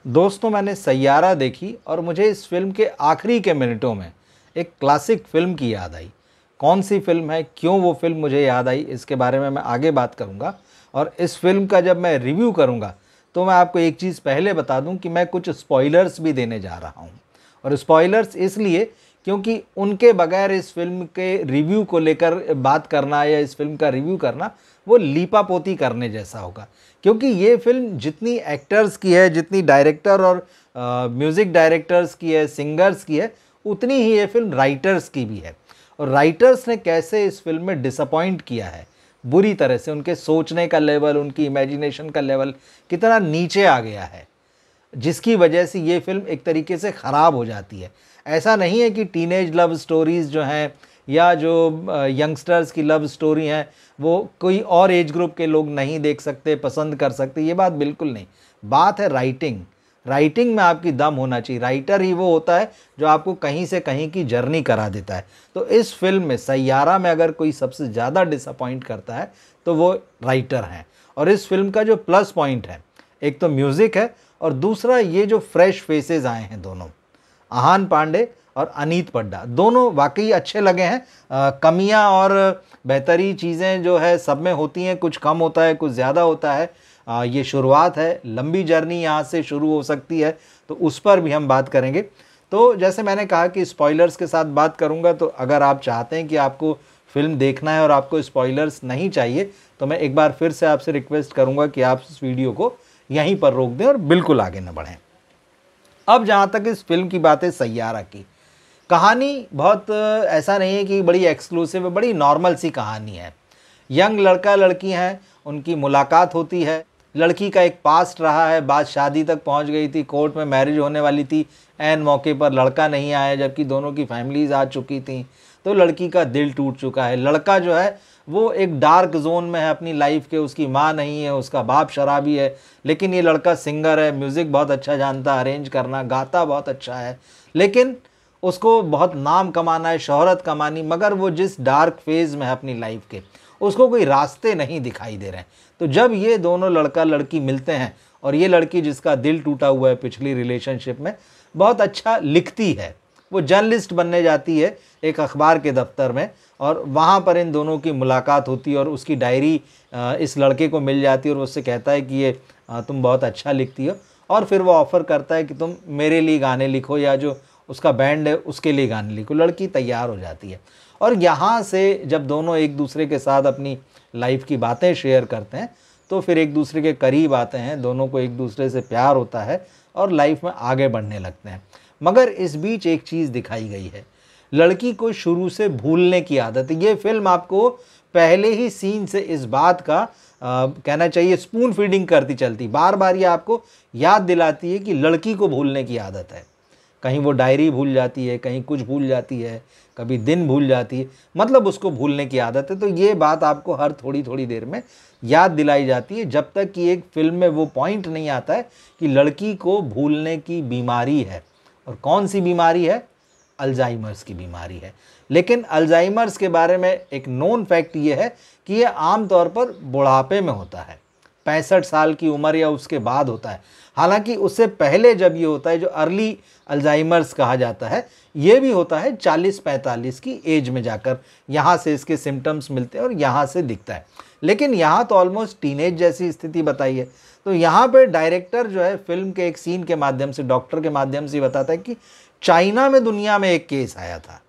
दोस्तों, मैंने सैयारा देखी और मुझे इस फिल्म के आखिरी के मिनटों में एक क्लासिक फिल्म की याद आई। कौन सी फिल्म है, क्यों वो फिल्म मुझे याद आई, इसके बारे में मैं आगे बात करूंगा। और इस फिल्म का जब मैं रिव्यू करूंगा तो मैं आपको एक चीज़ पहले बता दूं कि मैं कुछ स्पॉयलर्स भी देने जा रहा हूं। और स्पॉयलर्स इसलिए क्योंकि उनके बगैर इस फिल्म के रिव्यू को लेकर बात करना या इस फिल्म का रिव्यू करना वो लीपापोती करने जैसा होगा। क्योंकि ये फिल्म जितनी एक्टर्स की है, जितनी डायरेक्टर और म्यूज़िक डायरेक्टर्स की है, सिंगर्स की है, उतनी ही ये फिल्म राइटर्स की भी है। और राइटर्स ने कैसे इस फिल्म में डिसअपॉइंट किया है बुरी तरह से, उनके सोचने का लेवल, उनकी इमेजिनेशन का लेवल कितना नीचे आ गया है, जिसकी वजह से ये फिल्म एक तरीके से ख़राब हो जाती है। ऐसा नहीं है कि टीनेज लव स्टोरीज़ जो हैं या जो यंगस्टर्स की लव स्टोरी हैं वो कोई और एज ग्रुप के लोग नहीं देख सकते, पसंद कर सकते, ये बात बिल्कुल नहीं। बात है राइटिंग। राइटिंग में आपकी दम होना चाहिए। राइटर ही वो होता है जो आपको कहीं से कहीं की जर्नी करा देता है। तो इस फिल्म में, सैयारा में, अगर कोई सबसे ज़्यादा डिसअपॉइंट करता है तो वो राइटर हैं। और इस फिल्म का जो प्लस पॉइंट है, एक तो म्यूज़िक है और दूसरा ये जो फ्रेश फेसेस आए हैं दोनों, आहान पांडे और अनीत पड्डा, दोनों वाकई अच्छे लगे हैं। कमियां और बेहतरी चीज़ें जो है सब में होती हैं, कुछ कम होता है, कुछ ज़्यादा होता है। ये शुरुआत है, लंबी जर्नी यहाँ से शुरू हो सकती है, तो उस पर भी हम बात करेंगे। तो जैसे मैंने कहा कि स्पॉयलर्स के साथ बात करूँगा, तो अगर आप चाहते हैं कि आपको फिल्म देखना है और आपको स्पॉयलर्स नहीं चाहिए, तो मैं एक बार फिर से आपसे रिक्वेस्ट करूँगा कि आप इस वीडियो को यहीं पर रोक दें और बिल्कुल आगे न बढ़ें। अब जहाँ तक इस फिल्म की बात है, सैयारा की कहानी बहुत ऐसा नहीं है कि बड़ी एक्सक्लूसिव है, बड़ी नॉर्मल सी कहानी है। यंग लड़का लड़की हैं, उनकी मुलाकात होती है। लड़की का एक पास्ट रहा है, बात शादी तक पहुंच गई थी, कोर्ट में मैरिज होने वाली थी, ऐन मौके पर लड़का नहीं आया, जबकि दोनों की फैमिलीज आ चुकी थी। तो लड़की का दिल टूट चुका है। लड़का जो है वो एक डार्क जोन में है अपनी लाइफ के, उसकी माँ नहीं है, उसका बाप शराबी है, लेकिन ये लड़का सिंगर है, म्यूज़िक बहुत अच्छा जानता है, अरेंज करना, गाता बहुत अच्छा है, लेकिन उसको बहुत नाम कमाना है, शोहरत कमानी, मगर वो जिस डार्क फेज़ में है अपनी लाइफ के, उसको कोई रास्ते नहीं दिखाई दे रहे हैं। तो जब ये दोनों लड़का लड़की मिलते हैं, और ये लड़की जिसका दिल टूटा हुआ है पिछली रिलेशनशिप में, बहुत अच्छा लिखती है, वो जर्नलिस्ट बनने जाती है एक अखबार के दफ्तर में, और वहाँ पर इन दोनों की मुलाकात होती है और उसकी डायरी इस लड़के को मिल जाती है और वो उससे कहता है कि ये तुम बहुत अच्छा लिखती हो, और फिर वो ऑफ़र करता है कि तुम मेरे लिए गाने लिखो या जो उसका बैंड है उसके लिए गाने लिखो। लड़की तैयार हो जाती है और यहाँ से जब दोनों एक दूसरे के साथ अपनी लाइफ की बातें शेयर करते हैं तो फिर एक दूसरे के करीब आते हैं, दोनों को एक दूसरे से प्यार होता है और लाइफ में आगे बढ़ने लगते हैं। मगर इस बीच एक चीज़ दिखाई गई है, लड़की को शुरू से भूलने की आदत है। ये फिल्म आपको पहले ही सीन से इस बात का कहना चाहिए स्पून फीडिंग करती चलती, बार बार ये आपको याद दिलाती है कि लड़की को भूलने की आदत है। कहीं वो डायरी भूल जाती है, कहीं कुछ भूल जाती है, कभी दिन भूल जाती है, मतलब उसको भूलने की आदत है। तो ये बात आपको हर थोड़ी थोड़ी देर में याद दिलाई जाती है, जब तक कि एक फिल्म में वो पॉइंट नहीं आता है कि लड़की को भूलने की बीमारी है। और कौन सी बीमारी है? अल्जाइमर्स की बीमारी है। लेकिन अल्जाइमर्स के बारे में एक नोन फैक्ट ये है कि ये आमतौर पर बुढ़ापे में होता है, 65 साल की उम्र या उसके बाद होता है। हालांकि उससे पहले जब ये होता है, जो अर्ली अल्जाइमर्स कहा जाता है, ये भी होता है 40-45 की एज में जाकर, यहाँ से इसके सिम्टम्स मिलते हैं और यहाँ से दिखता है। लेकिन यहाँ तो ऑलमोस्ट टीनेज जैसी स्थिति बताई है। तो यहाँ पे डायरेक्टर जो है फिल्म के एक सीन के माध्यम से, डॉक्टर के माध्यम से बताता है कि चाइना में दुनिया में एक केस आया था।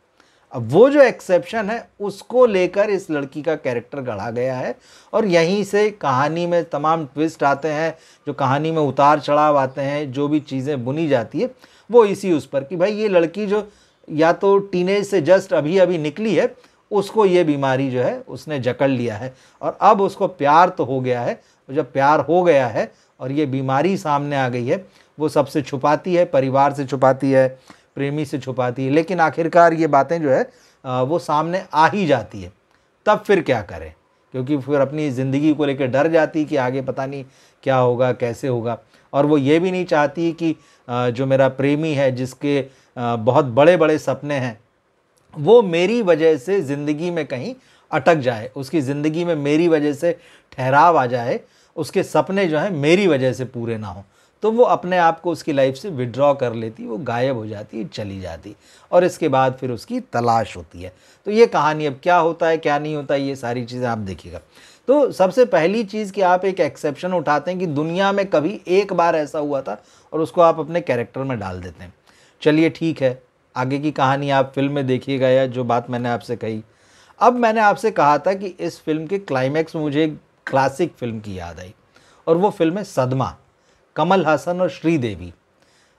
अब वो जो एक्सेप्शन है उसको लेकर इस लड़की का कैरेक्टर गढ़ा गया है और यहीं से कहानी में तमाम ट्विस्ट आते हैं, जो कहानी में उतार चढ़ाव आते हैं, जो भी चीज़ें बुनी जाती है वो इसी उस पर कि भाई ये लड़की जो या तो टीनेज से जस्ट अभी अभी निकली है, उसको ये बीमारी जो है उसने जकड़ लिया है और अब उसको प्यार तो हो गया है। जब प्यार हो गया है और ये बीमारी सामने आ गई है, वो सबसे छुपाती है, परिवार से छुपाती है, प्रेमी से छुपाती है, लेकिन आखिरकार ये बातें जो है वो सामने आ ही जाती है। तब फिर क्या करें, क्योंकि फिर अपनी ज़िंदगी को लेकर डर जाती कि आगे पता नहीं क्या होगा, कैसे होगा। और वो ये भी नहीं चाहती कि जो मेरा प्रेमी है, जिसके बहुत बड़े बड़े सपने हैं, वो मेरी वजह से ज़िंदगी में कहीं अटक जाए, उसकी ज़िंदगी में मेरी वजह से ठहराव आ जाए, उसके सपने जो हैं मेरी वजह से पूरे ना हों। तो वो अपने आप को उसकी लाइफ से विड्रॉ कर लेती, वो गायब हो जाती, चली जाती, और इसके बाद फिर उसकी तलाश होती है। तो ये कहानी, अब क्या होता है क्या नहीं होता, ये सारी चीज़ें आप देखिएगा। तो सबसे पहली चीज़ कि आप एक एक्सेप्शन उठाते हैं कि दुनिया में कभी एक बार ऐसा हुआ था और उसको आप अपने कैरेक्टर में डाल देते हैं। चलिए ठीक है, आगे की कहानी आप फिल्म में देखिएगा, या जो बात मैंने आपसे कही। अब मैंने आपसे कहा था कि इस फिल्म के क्लाइमैक्स में मुझे एक क्लासिक फिल्म की याद आई, और वो फिल्म है सदमा, कमल हसन और श्रीदेवी।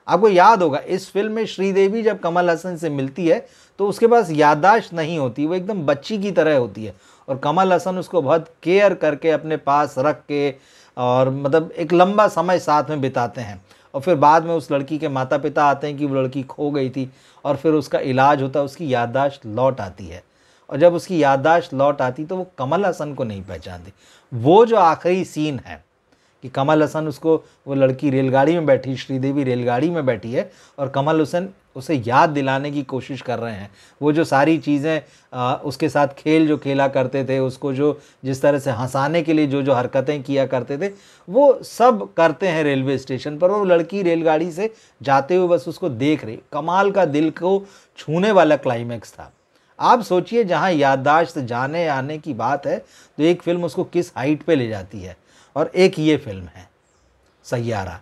आपको याद होगा इस फिल्म में श्रीदेवी जब कमल हसन से मिलती है तो उसके पास याददाश्त नहीं होती, वो एकदम बच्ची की तरह होती है, और कमल हसन उसको बहुत केयर करके अपने पास रख के, और मतलब एक लंबा समय साथ में बिताते हैं। और फिर बाद में उस लड़की के माता पिता आते हैं कि वो लड़की खो गई थी, और फिर उसका इलाज होता है, उसकी याददाश्त लौट आती है। और जब उसकी याददाश्त लौट आती तो वो कमल हसन को नहीं पहचानती। वो जो आखिरी सीन है कि कमल हसन उसको, वो लड़की रेलगाड़ी में बैठी, श्रीदेवी रेलगाड़ी में बैठी है, और कमल हसन उसे याद दिलाने की कोशिश कर रहे हैं, वो जो सारी चीज़ें उसके साथ खेल जो खेला करते थे, उसको जो जिस तरह से हंसाने के लिए जो जो हरकतें किया करते थे, वो सब करते हैं रेलवे स्टेशन पर। और वो लड़की रेलगाड़ी से जाते हुए बस उसको देख रही। कमाल का दिल को छूने वाला क्लाइमैक्स था। आप सोचिए, जहाँ याददाश्त जाने आने की बात है तो एक फिल्म उसको किस हाइट पे ले जाती है, और एक ये फिल्म है सैयारा।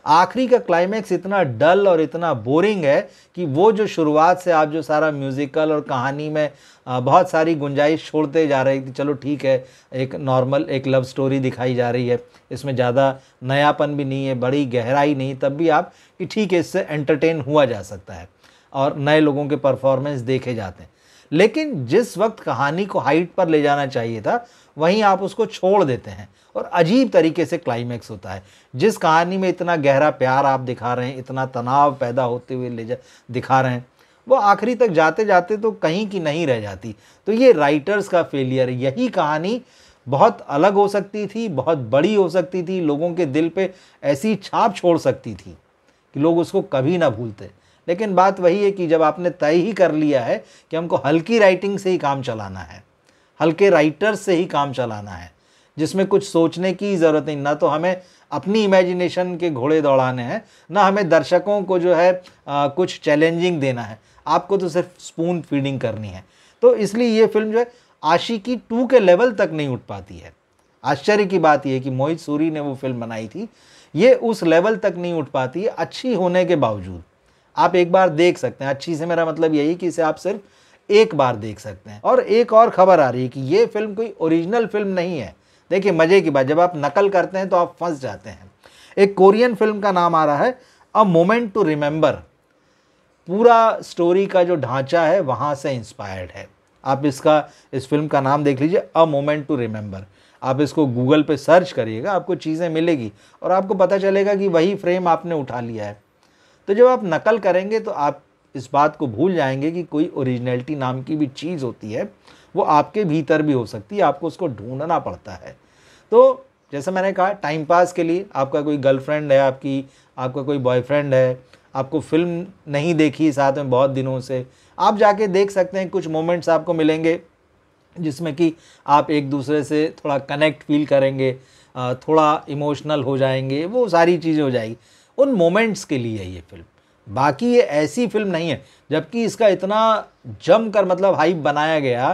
आखिरी का क्लाइमैक्स इतना डल और इतना बोरिंग है कि वो जो शुरुआत से आप जो सारा म्यूज़िकल और कहानी में बहुत सारी गुंजाइश छोड़ते जा रहे थे, चलो ठीक है, एक नॉर्मल एक लव स्टोरी दिखाई जा रही है, इसमें ज़्यादा नयापन भी नहीं है, बड़ी गहराई नहीं, तब भी आप कि ठीक है, इससे एंटरटेन हुआ जा सकता है और नए लोगों के परफॉर्मेंस देखे जाते हैं। लेकिन जिस वक्त कहानी को हाइट पर ले जाना चाहिए था, वहीं आप उसको छोड़ देते हैं, और अजीब तरीके से क्लाइमैक्स होता है। जिस कहानी में इतना गहरा प्यार आप दिखा रहे हैं, इतना तनाव पैदा होते हुए दिखा रहे हैं, वो आखिरी तक जाते जाते तो कहीं की नहीं रह जाती। तो ये राइटर्स का फेलियर है। यही कहानी बहुत अलग हो सकती थी, बहुत बड़ी हो सकती थी, लोगों के दिल पे ऐसी छाप छोड़ सकती थी कि लोग उसको कभी ना भूलते। लेकिन बात वही है कि जब आपने तय ही कर लिया है कि हमको हल्की राइटिंग से ही काम चलाना है, हल्के राइटर्स से ही काम चलाना है, जिसमें कुछ सोचने की ज़रूरत नहीं, ना तो हमें अपनी इमेजिनेशन के घोड़े दौड़ाने हैं, ना हमें दर्शकों को जो है कुछ चैलेंजिंग देना है, आपको तो सिर्फ स्पून फीडिंग करनी है। तो इसलिए ये फिल्म जो है आशिकी 2 के लेवल तक नहीं उठ पाती है। आश्चर्य की बात यह है कि मोहित सूरी ने वो फिल्म बनाई थी, ये उस लेवल तक नहीं उठ पाती है, अच्छी होने के बावजूद। आप एक बार देख सकते हैं, अच्छी से मेरा मतलब यही कि इसे आप सिर्फ एक बार देख सकते हैं। और एक और खबर आ रही है कि ये फिल्म कोई ओरिजिनल फिल्म नहीं है। देखिए मज़े की बात, जब आप नकल करते हैं तो आप फंस जाते हैं। एक कोरियन फिल्म का नाम आ रहा है अ मोमेंट टू रिमेंबर। पूरा स्टोरी का जो ढांचा है वहाँ से इंस्पायर्ड है। आप इस फिल्म का नाम देख लीजिए, अ मोमेंट टू रिमेंबर। आप इसको गूगल पे सर्च करिएगा, आपको चीज़ें मिलेगी और आपको पता चलेगा कि वही फ्रेम आपने उठा लिया है। तो जब आप नकल करेंगे तो आप इस बात को भूल जाएंगे कि कोई ओरिजिनलिटी नाम की भी चीज़ होती है, वो आपके भीतर भी हो सकती है, आपको उसको ढूंढना पड़ता है। तो जैसे मैंने कहा, टाइम पास के लिए आपका कोई गर्लफ्रेंड है, आपका कोई बॉयफ्रेंड है, आपको फिल्म नहीं देखी साथ में बहुत दिनों से, आप जाके देख सकते हैं। कुछ मोमेंट्स आपको मिलेंगे जिसमें कि आप एक दूसरे से थोड़ा कनेक्ट फील करेंगे, थोड़ा इमोशनल हो जाएंगे, वो सारी चीज़ें हो जाएगी। उन मोमेंट्स के लिए है ये फिल्म, बाकी ये ऐसी फिल्म नहीं है। जबकि इसका इतना जमकर मतलब हाइप बनाया गया,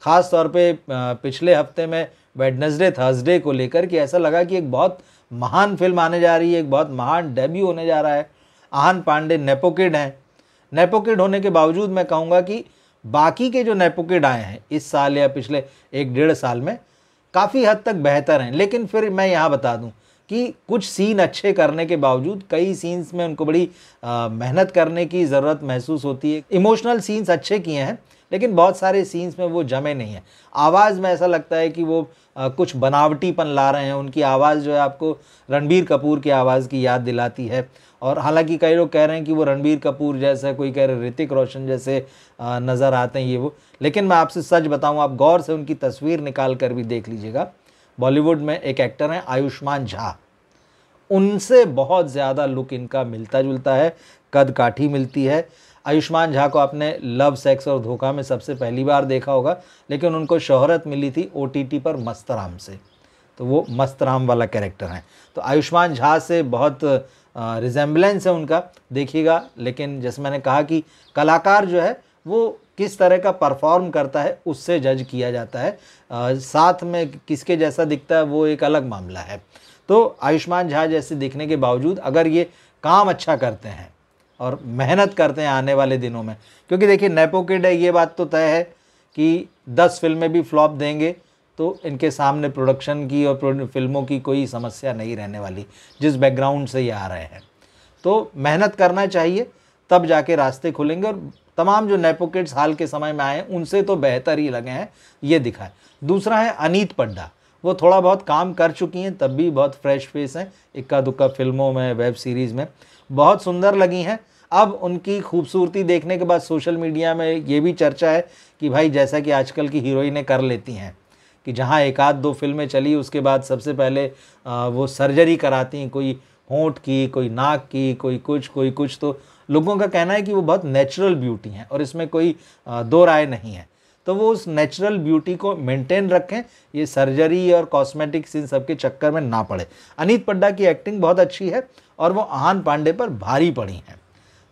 ख़ास तौर पे पिछले हफ्ते में वेडनेसडे थर्सडे को लेकर, कि ऐसा लगा कि एक बहुत महान फिल्म आने जा रही है, एक बहुत महान डेब्यू होने जा रहा है। आहान पांडे नेपो किड हैं। नेपो किड होने के बावजूद मैं कहूँगा कि बाकी के जो नेपो किड आए हैं इस साल या पिछले 1-1.5 साल में, काफ़ी हद तक बेहतर हैं। लेकिन फिर मैं यहाँ बता दूँ कि कुछ सीन अच्छे करने के बावजूद कई सीन्स में उनको बड़ी मेहनत करने की ज़रूरत महसूस होती है। इमोशनल सीन्स अच्छे किए हैं, लेकिन बहुत सारे सीन्स में वो जमे नहीं हैं। आवाज़ में ऐसा लगता है कि वो कुछ बनावटीपन ला रहे हैं। उनकी आवाज़ जो है आपको रणबीर कपूर की आवाज़ की याद दिलाती है। और हालांकि कई लोग कह रहे हैं कि वो रणबीर कपूर जैसे, कोई कह रहे ऋतिक रोशन जैसे नज़र आते हैं ये वो। लेकिन मैं आपसे सच बताऊं, आप गौर से उनकी तस्वीर निकाल कर भी देख लीजिएगा। बॉलीवुड में एक एक्टर हैं आयुष्मान झा, उनसे बहुत ज़्यादा लुक इनका मिलता जुलता है, कद काठी मिलती है। आयुष्मान झा को आपने लव, सेक्स और धोखा में सबसे पहली बार देखा होगा, लेकिन उनको शोहरत मिली थी OTT पर मस्तराम से। तो वो मस्त राम वाला कैरेक्टर हैं। तो आयुष्मान झा से बहुत रिजेम्बलेंस है उनका, देखिएगा। लेकिन जैसे मैंने कहा कि कलाकार जो है वो किस तरह का परफॉर्म करता है उससे जज किया जाता है, साथ में किसके जैसा दिखता है वो एक अलग मामला है। तो आयुष्मान झा जैसे दिखने के बावजूद अगर ये काम अच्छा करते हैं और मेहनत करते हैं आने वाले दिनों में, क्योंकि देखिए नेपो किड है, ये बात तो तय है कि 10 फिल्में भी फ्लॉप देंगे तो इनके सामने प्रोडक्शन की और फिल्मों की कोई समस्या नहीं रहने वाली, जिस बैकग्राउंड से ये आ रहे हैं। तो मेहनत करना चाहिए, तब जाके रास्ते खुलेंगे। और तमाम जो नेपो किड्स हाल के समय में आए हैं उनसे तो बेहतर ही लगे हैं, ये दिखा है। दूसरा है अनीत पड्डा, वो थोड़ा बहुत काम कर चुकी हैं, तब भी बहुत फ्रेश फेस हैं, इक्का दुक्का फिल्मों में, वेब सीरीज़ में बहुत सुंदर लगी हैं। अब उनकी खूबसूरती देखने के बाद सोशल मीडिया में ये भी चर्चा है कि भाई जैसा कि आजकल की हीरोइनें कर लेती हैं कि जहाँ एक आध दो फिल्में चली उसके बाद सबसे पहले वो सर्जरी कराती हैं, कोई होंठ की, कोई नाक की, कोई कुछ। तो लोगों का कहना है कि वो बहुत नेचुरल ब्यूटी हैं और इसमें कोई दो राय नहीं है। तो वो उस नेचुरल ब्यूटी को मेंटेन रखें, ये सर्जरी और कॉस्मेटिक्स इन सब के चक्कर में ना पड़े। अनीत पड्डा की एक्टिंग बहुत अच्छी है और वो आहान पांडे पर भारी पड़ी हैं।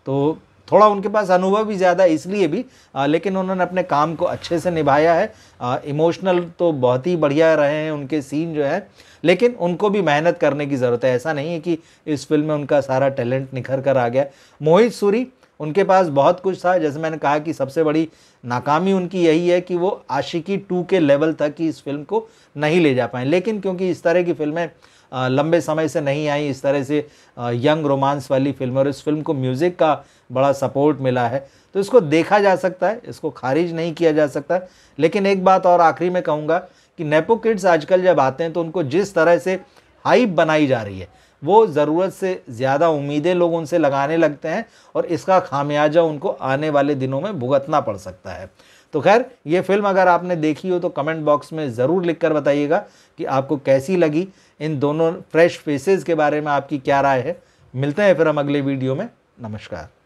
तो थोड़ा उनके पास अनुभव भी ज़्यादा इसलिए भी, लेकिन उन्होंने अपने काम को अच्छे से निभाया है। इमोशनल तो बहुत ही बढ़िया रहे हैं उनके सीन जो है, लेकिन उनको भी मेहनत करने की ज़रूरत है। ऐसा नहीं है कि इस फिल्म में उनका सारा टैलेंट निखर कर आ गया। मोहित सूरी, उनके पास बहुत कुछ था, जैसे मैंने कहा कि सबसे बड़ी नाकामी उनकी यही है कि वो आशिकी 2 के लेवल तक ही इस फिल्म को नहीं ले जा पाए। लेकिन क्योंकि इस तरह की फिल्में लंबे समय से नहीं आई, इस तरह से यंग रोमांस वाली फिल्म, और इस फिल्म को म्यूज़िक का बड़ा सपोर्ट मिला है, तो इसको देखा जा सकता है, इसको खारिज नहीं किया जा सकता। लेकिन एक बात और आखिरी में कहूँगा कि नेपो किड्स आजकल जब आते हैं तो उनको जिस तरह से हाइप बनाई जा रही है, वो ज़रूरत से ज़्यादा उम्मीदें लोग उनसे लगाने लगते हैं और इसका खामियाजा उनको आने वाले दिनों में भुगतना पड़ सकता है। तो खैर, ये फिल्म अगर आपने देखी हो तो कमेंट बॉक्स में ज़रूर लिखकर बताइएगा कि आपको कैसी लगी। इन दोनों फ्रेश फेसेस के बारे में आपकी क्या राय है। मिलते हैं फिर हम अगले वीडियो में। नमस्कार।